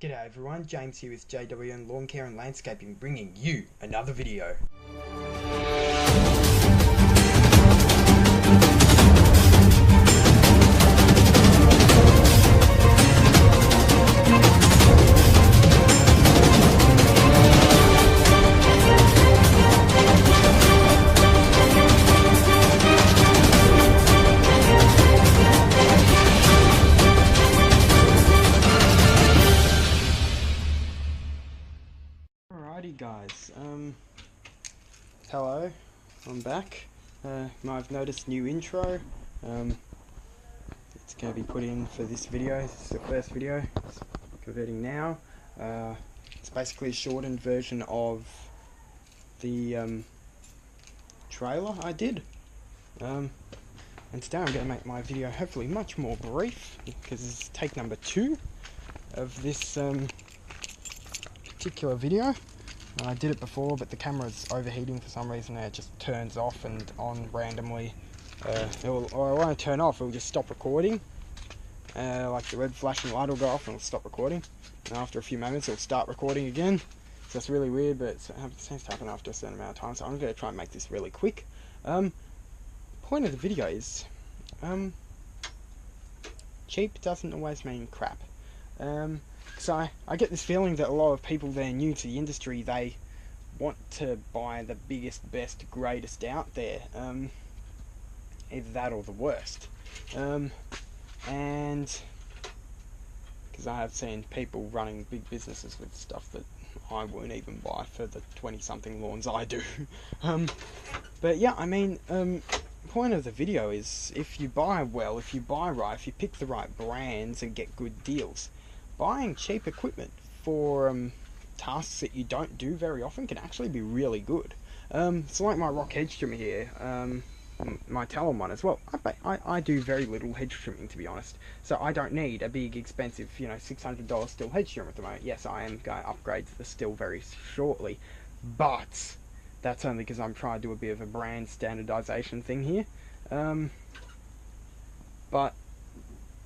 G'day everyone, James here with JWN Lawn Care and Landscaping, bringing you another video. Alrighty guys, hello, I'm back. I've noticed new intro. It's going to be put in for this video. This is the first video. It's converting now. It's basically a shortened version of the trailer I did. And today I'm going to make my video hopefully much more brief, because this is take number 2 of this particular video. I did it before, but the camera's overheating for some reason and it just turns off and on randomly. Or it won't turn off, it'll just stop recording. Like the red flashing light will go off and it'll stop recording. And after a few moments it'll start recording again. So that's really weird, but it seems to happen after a certain amount of time, so I'm going to try and make this really quick. Point of the video is, cheap doesn't always mean crap. So I get this feeling that a lot of people that are new to the industry, they want to buy the biggest, best, greatest out there. Either that or the worst. And because I have seen people running big businesses with stuff that I won't even buy for the 20-something lawns I do. But yeah, I mean, point of the video is, if you buy well, if you buy right, if you pick the right brands and get good deals, buying cheap equipment for tasks that you don't do very often can actually be really good. So like my rock hedge trimmer here, my Talon one as well, I do very little hedge trimming, to be honest, so I don't need a big expensive, you know, $600 Stihl hedge trimmer at the moment. Yes, I am going to upgrade to the Stihl very shortly, but that's only because I'm trying to do a bit of a brand standardization thing here. But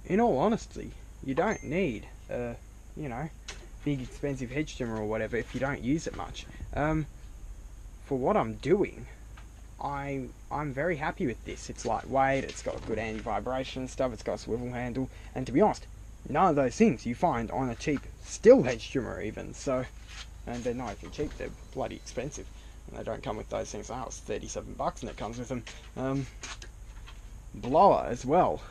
in all honesty, you don't need you know, big expensive hedge trimmer or whatever if you don't use it much. For what I'm doing, I'm very happy with this. It's lightweight, it's got good anti-vibration stuff, it's got a swivel handle, and to be honest, none of those things you find on a cheap Stihl hedge trimmer even. So, and they're not even cheap, they're bloody expensive, and they don't come with those things. That was $37 and it comes with them. Blower as well.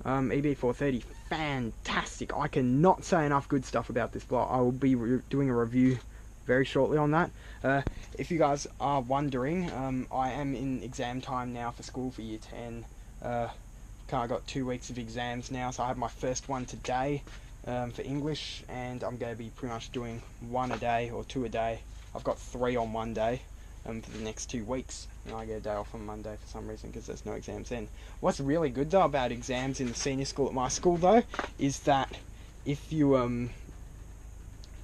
EB430, fantastic. I cannot say enough good stuff about this blower. I will be doing a review very shortly on that. If you guys are wondering, I am in exam time now for school for year 10. I got 2 weeks of exams now, so I have my first one today for English, and I'm going to be pretty much doing 1 a day or 2 a day. I've got 3 on one day for the next 2 weeks, and I get a day off on Monday for some reason because there's no exams then. What's really good though about exams in the senior school at my school though is that if you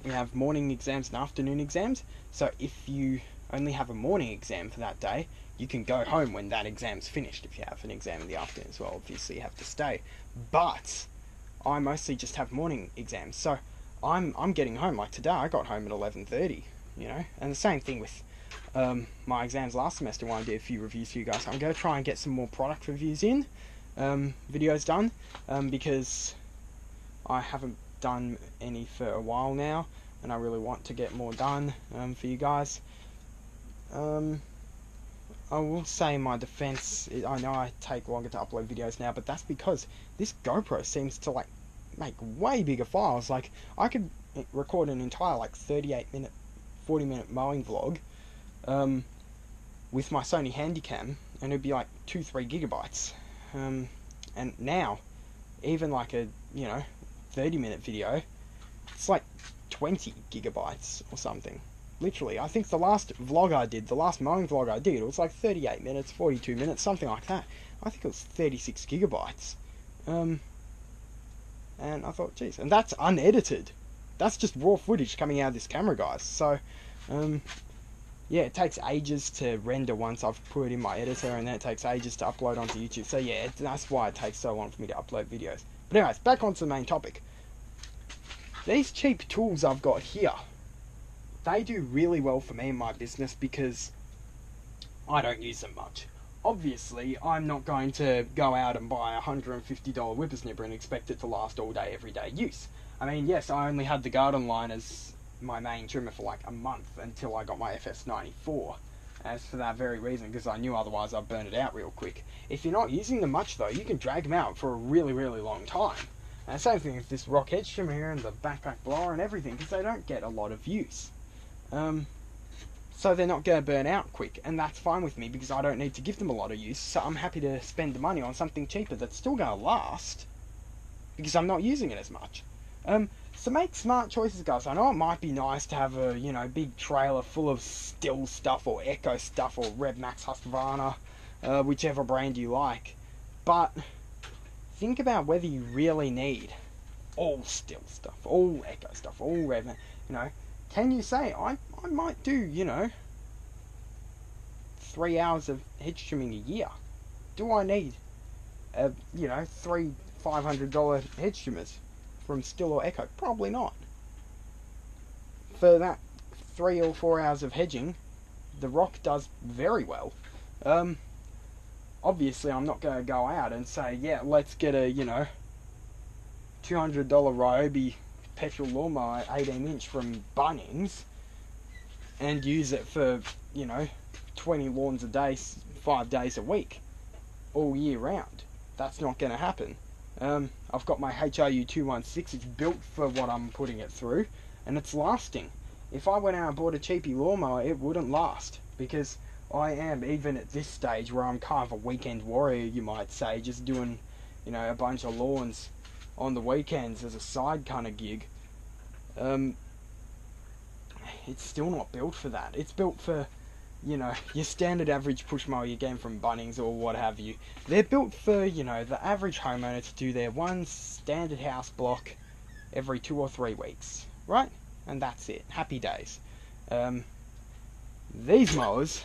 we have morning exams and afternoon exams, so if you only have a morning exam for that day, you can go home when that exam's finished. If you have an exam in the afternoon as well, obviously you have to stay, but I mostly just have morning exams, so I'm getting home. Like today I got home at 11:30, you know, and the same thing with my exams last semester when I did a few reviews for you guys. I'm going to try and get some more product reviews in, videos done, because I haven't done any for a while now, and I really want to get more done for you guys. I will say in my defense, I know I take longer to upload videos now, but that's because this GoPro seems to like make way bigger files. Like I could record an entire like 38-minute, 40-minute mowing vlog with my Sony Handycam, and it'd be like 2-3 gigabytes. And now, even like a 30-minute video, it's like 20 gigabytes or something. Literally, I think the last vlog I did, the last mowing vlog I did, it was like 38 minutes, 42 minutes, something like that. I think it was 36 gigabytes. And I thought, geez, and that's unedited. That's just raw footage coming out of this camera, guys. So, yeah, it takes ages to render once I've put it in my editor, and then it takes ages to upload onto YouTube. So yeah, that's why it takes so long for me to upload videos. But anyways, back onto the main topic. these cheap tools I've got here, they do really well for me in my business because I don't use them much. Obviously, I'm not going to go out and buy a $150 whippersnipper and expect it to last all day, everyday use. I mean, yes, I only had the Gardenline as my main trimmer for like a month until I got my FS94. As for that very reason, because I knew otherwise I'd burn it out real quick. If you're not using them much though, you can drag them out for a really, really long time. And same thing with this rock hedge trimmer here and the backpack blower and everything, because they don't get a lot of use. So they're not going to burn out quick, and that's fine with me because I don't need to give them a lot of use, so I'm happy to spend the money on something cheaper that's still going to last because I'm not using it as much. So make smart choices, guys. I know it might be nice to have a, you know, big trailer full of Stihl stuff or Echo stuff or Red Max Husqvarna, whichever brand you like, but think about whether you really need all Stihl stuff, all Echo stuff, all Red Max, you know. Can you say, I might do, you know, 3 hours of hedge trimming a year? Do I need, you know, $300, $500 hedge trimmers from Stihl or Echo? Probably not. For that 3 or 4 hours of hedging, the Rock does very well. Obviously, I'm not going to go out and say, yeah, let's get a, you know, $200 Ryobi petrol lawnmower 18-inch from Bunnings and use it for, you know, 20 lawns a day, 5 days a week, all year round. That's not going to happen. I've got my HRU216, it's built for what I'm putting it through, and it's lasting. If I went out and bought a cheapy lawnmower, it wouldn't last, because I am, even at this stage where I'm kind of a weekend warrior, you might say, just doing, you know, a bunch of lawns on the weekends as a side kind of gig, it's still not built for that. It's built for, you know, your standard average push mower you get from Bunnings or what have you. They're built for, you know, the average homeowner to do their one standard house block every 2 or 3 weeks, right? And that's it. Happy days. These mowers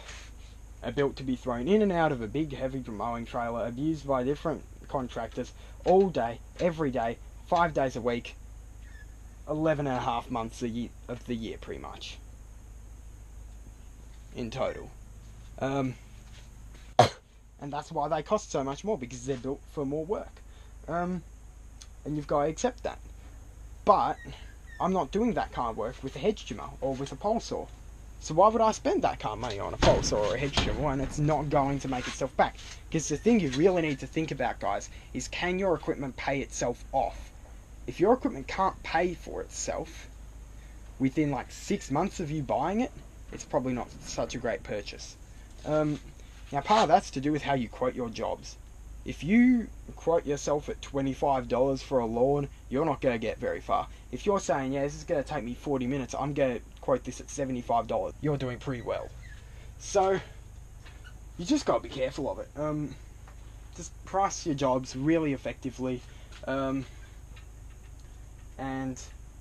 are built to be thrown in and out of a big heavy mowing trailer, abused by different contractors all day, every day, 5 days a week, 11.5 months of the year, pretty much, in total. And that's why they cost so much more, because they're built for more work. And you've got to accept that. But I'm not doing that kind of work with a hedge trimmer or with a pole saw. So why would I spend that kind of money on a pole saw or a hedge trimmer when it's not going to make itself back? Because the thing you really need to think about, guys, is can your equipment pay itself off? If your equipment can't pay for itself within like 6 months of you buying it, it's probably not such a great purchase. Now part of that's to do with how you quote your jobs. If you quote yourself at $25 for a lawn, you're not going to get very far. If you're saying, yeah, this is going to take me 40 minutes, I'm going to quote this at $75, you're doing pretty well. So, you just got to be careful of it. Just price your jobs really effectively, and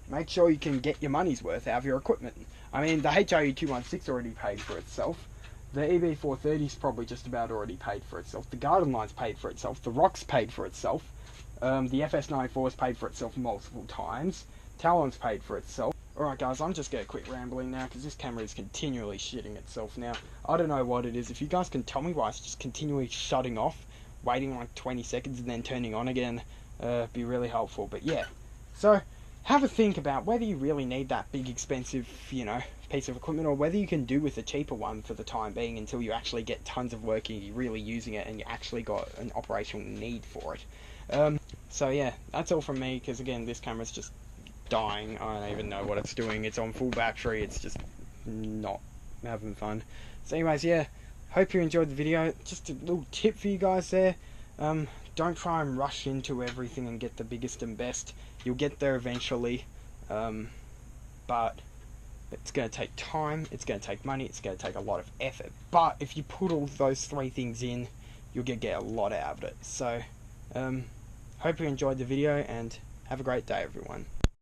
make sure you can get your money's worth out of your equipment. I mean, the HRU216 already paid for itself. The EB430 is probably just about already paid for itself. The Gardenline's paid for itself. The Rock's paid for itself. The FS94's paid for itself multiple times. Talon's paid for itself. Alright guys, I'm just going to quit rambling now because this camera is continually shitting itself now. I don't know what it is. If you guys can tell me why it's just continually shutting off, waiting like 20 seconds and then turning on again, be really helpful. But yeah, so have a think about whether you really need that big expensive, you know, piece of equipment, or whether you can do with a cheaper one for the time being until you actually get tons of work and you're really using it and you actually got an operational need for it. So yeah, that's all from me, because again, this camera's just dying. I don't even know what it's doing. It's on full battery. It's just not having fun. So anyways, yeah, hope you enjoyed the video. Just a little tip for you guys there. Don't try and rush into everything and get the biggest and best. You'll get there eventually, but it's going to take time, it's going to take money, it's going to take a lot of effort. But if you put all those 3 things in, you'll get a lot out of it. So, hope you enjoyed the video, and have a great day, everyone.